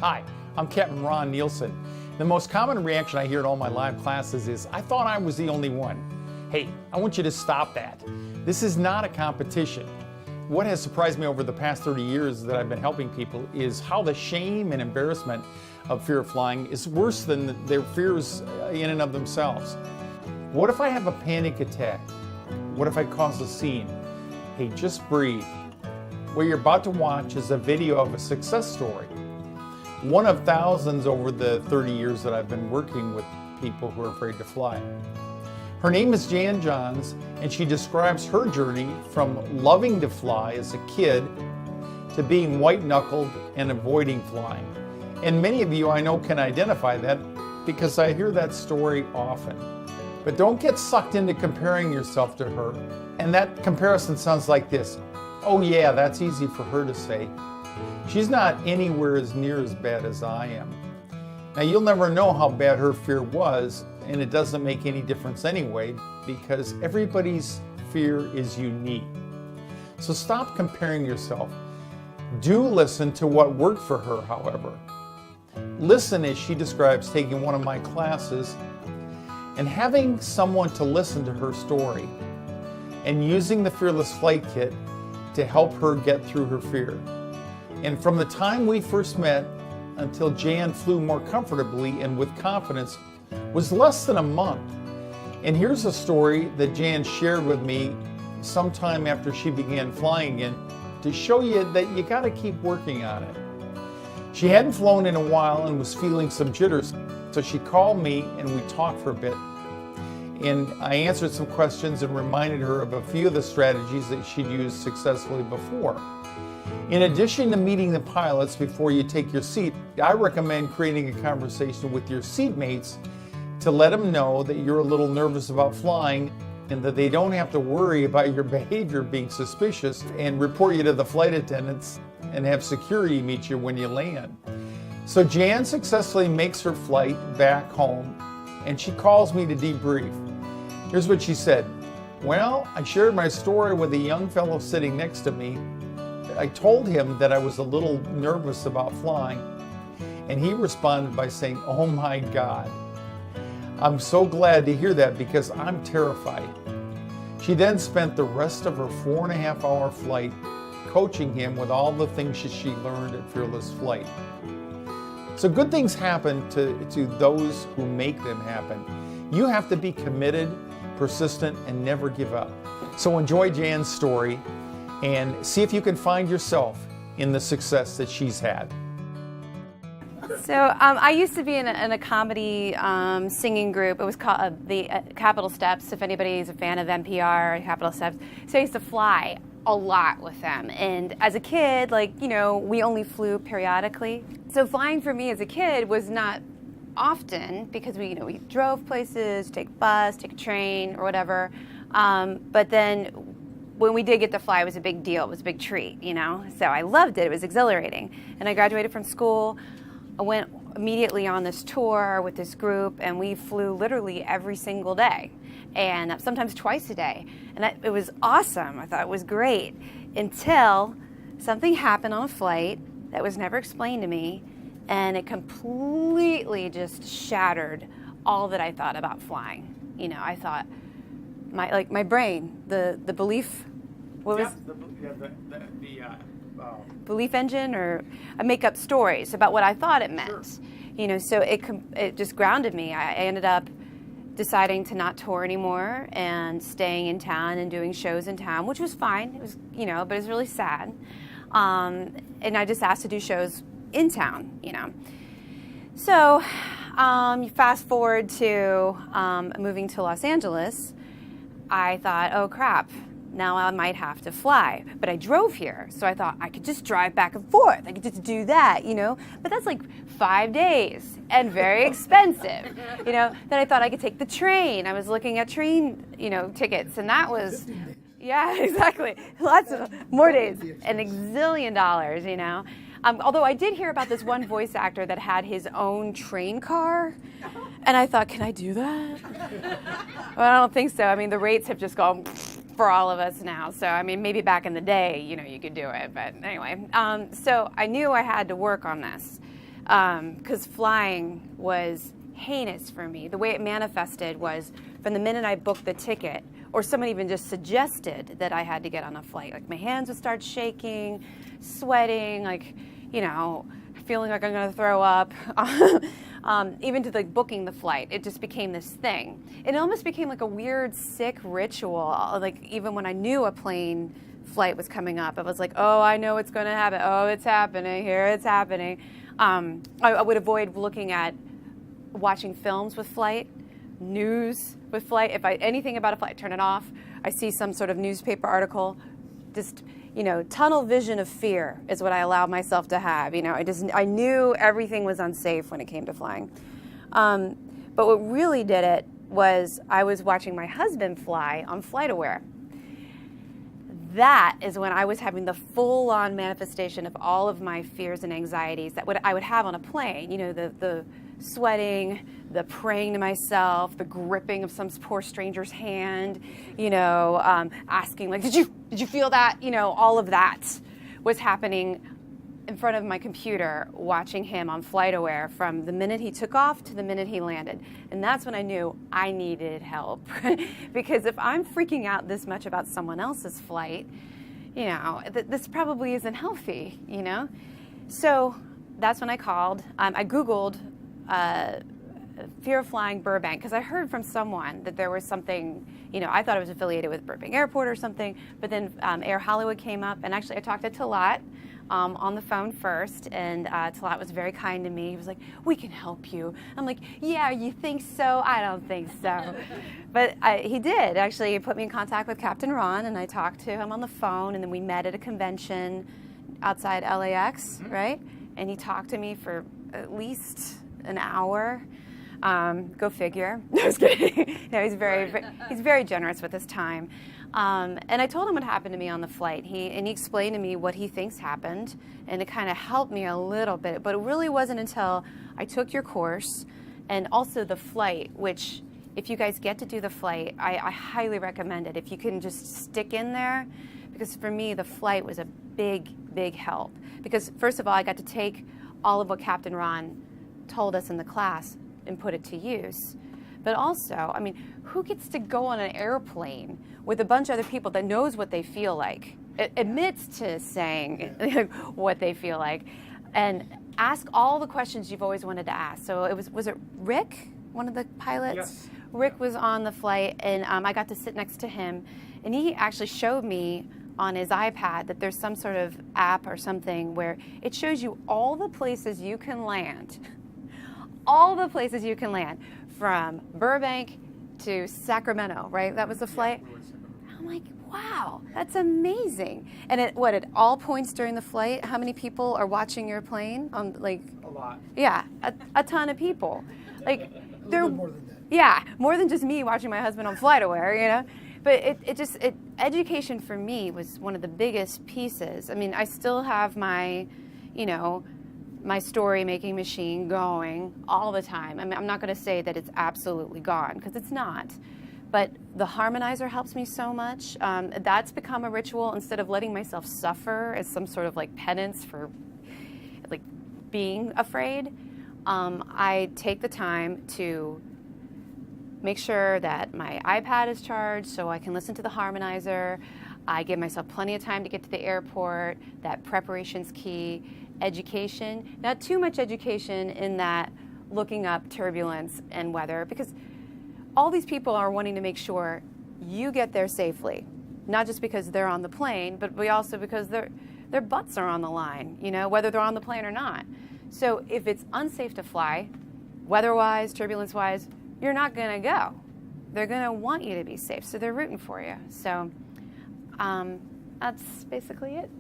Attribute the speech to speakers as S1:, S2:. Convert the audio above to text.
S1: Hi, I'm Captain Ron Nielsen. The most common reaction I hear in all my live classes is, I thought I was the only one. Hey, I want you to stop that. This is not a competition. What has surprised me over the past 30 years that I've been helping people is how the shame and embarrassment of fear of flying is worse than their fears in and of themselves. What if I have a panic attack? What if I cause a scene? Hey, just breathe. What you're about to watch is a video of a success story. One of thousands over the 30 years that I've been working with people who are afraid to fly. Her name is Jan Johns, and she describes her journey from loving to fly as a kid to being white-knuckled and avoiding flying. And many of you I know can identify that because I hear that story often. But don't get sucked into comparing yourself to her. And that comparison sounds like this. Oh yeah, that's easy for her to say. She's not anywhere as near as bad as I am. Now you'll never know how bad her fear was, and it doesn't make any difference anyway, because everybody's fear is unique. So stop comparing yourself. Do listen to what worked for her, however. Listen as she describes taking one of my classes and having someone to listen to her story and using the Fearless Flight Kit to help her get through her fear. And from the time we first met until Jan flew more comfortably and with confidence was less than a month. And here's a story that Jan shared with me sometime after she began flying again to show you that you gotta keep working on it. She hadn't flown in a while and was feeling some jitters, so she called me and we talked for a bit. And I answered some questions and reminded her of a few of the strategies that she'd used successfully before. In addition to meeting the pilots before you take your seat, I recommend creating a conversation with your seatmates to let them know that you're a little nervous about flying and that they don't have to worry about your behavior being suspicious and report you to the flight attendants and have security meet you when you land. So Jan successfully makes her flight back home and she calls me to debrief. Here's what she said. Well, I shared my story with a young fellow sitting next to me. I told him that I was a little nervous about flying, and he responded by saying, "Oh my God." I'm so glad to hear that because I'm terrified. She then spent the rest of her 4.5-hour flight coaching him with all the things that she learned at Fearless Flight. So good things happen to those who make them happen. You have to be committed, persistent, and never give up. So enjoy Jan's story and see if you can find yourself in the success that she's had.
S2: So I used to be in a comedy singing group. It was called the Capital Steps, if anybody's a fan of NPR, Capital Steps. So I used to fly a lot with them. And as a kid, we only flew periodically. So flying for me as a kid was not often because we drove places, take bus, take a train or whatever. But then when we did get to fly, it was a big deal. It was a big treat, So I loved it. It was exhilarating. And I graduated from school. I went immediately on this tour with this group, and we flew literally every single day, and sometimes twice a day. And it was awesome. I thought it was great until something happened on a flight that was never explained to me, and it completely just shattered all that I thought about flying. I thought my brain, the belief, belief engine, or I make up stories about what I thought it meant. Sure. So it just grounded me. I ended up deciding to not tour anymore and staying in town and doing shows in town, which was fine. It was, but it was really sad. And I just asked to do shows in town, So you fast forward to moving to Los Angeles. I thought, oh crap, now I might have to fly. But I drove here, so I thought I could just drive back and forth. I could just do that, But that's like 5 days and very expensive, Then I thought I could take the train. I was looking at train, tickets, and that was, yeah, exactly. Lots of more days and a gazillion dollars, Although I did hear about this one voice actor that had his own train car, and I thought, can I do that? Well, I don't think so. I mean, the rates have just gone for all of us now. So, I mean, maybe back in the day, you could do it. But anyway, so I knew I had to work on this. because flying was heinous for me. The way it manifested was from the minute I booked the ticket, or someone even just suggested that I had to get on a flight. Like my hands would start shaking, sweating, like, you know, feeling like I'm going to throw up. Even to like booking the flight, it just became this thing. It almost became like a weird, sick ritual. Like even when I knew a plane flight was coming up, I was like, oh, I know it's going to happen. Oh, it's happening. Here it's happening. I would avoid watching films with flight, news with flight. If anything about a flight, turn it off. I see some sort of newspaper article, just, you know, tunnel vision of fear is what I allowed myself to have. You know, I knew everything was unsafe when it came to flying. But what really did it was I was watching my husband fly on FlightAware. That is when I was having the full-on manifestation of all of my fears and anxieties that I would have on a plane. You know, the sweating, the praying to myself, the gripping of some poor stranger's hand, you know, asking like, did you feel that? You know, all of that was happening in front of my computer, watching him on FlightAware from the minute he took off to the minute he landed. And that's when I knew I needed help. Because if I'm freaking out this much about someone else's flight, you know, this probably isn't healthy, you know? So that's when I called. I Googled fear of flying Burbank, because I heard from someone that there was something, you know, I thought it was affiliated with Burbank Airport or something, but then Air Hollywood came up, and actually I talked to Talat on the phone first, and Talat was very kind to me. He was like, we can help you. I'm like, yeah, you think so? I don't think so. But he did. Actually, he put me in contact with Captain Ron, and I talked to him on the phone, and then we met at a convention outside LAX, right? And he talked to me for at least an hour. Go figure. No, I was kidding. No, he's very generous with his time. And I told him what happened to me on the flight. He explained to me what he thinks happened, and it kind of helped me a little bit. But it really wasn't until I took your course, and also the flight, which if you guys get to do the flight, I highly recommend it. If you can just stick in there, because for me the flight was a big help. Because first of all, I got to take all of what Captain Ron told us in the class and put it to use. But also, I mean, who gets to go on an airplane with a bunch of other people that knows what they feel like, admits to saying what they feel like, and ask all the questions you've always wanted to ask? So was it Rick, one of the pilots?
S1: Yes.
S2: Rick was on the flight, and I got to sit next to him, and he actually showed me on his iPad that there's some sort of app or something where it shows you all the places you can land. All the places you can land, from Burbank to Sacramento, right? That was the flight? Yeah, I'm like, wow, that's amazing. And at all points during the flight, how many people are watching your plane?
S1: A lot.
S2: Yeah, a ton of people. Like,
S3: more than that.
S2: Yeah, more than just me watching my husband on FlightAware, you know? But education for me was one of the biggest pieces. I mean, I still have my, you know, my story making machine going all the time. I mean, I'm not going to say that it's absolutely gone, because it's not. But the harmonizer helps me so much. That's become a ritual. Instead of letting myself suffer as some sort of like penance for like being afraid, I take the time to make sure that my iPad is charged so I can listen to the harmonizer. I give myself plenty of time to get to the airport. That preparation's key. Education, not too much education in that looking up turbulence and weather, because all these people are wanting to make sure you get there safely, not just because they're on the plane, but also because their butts are on the line, you know, whether they're on the plane or not. So if it's unsafe to fly, weather-wise, turbulence-wise, you're not going to go. They're going to want you to be safe, so they're rooting for you. So that's basically it.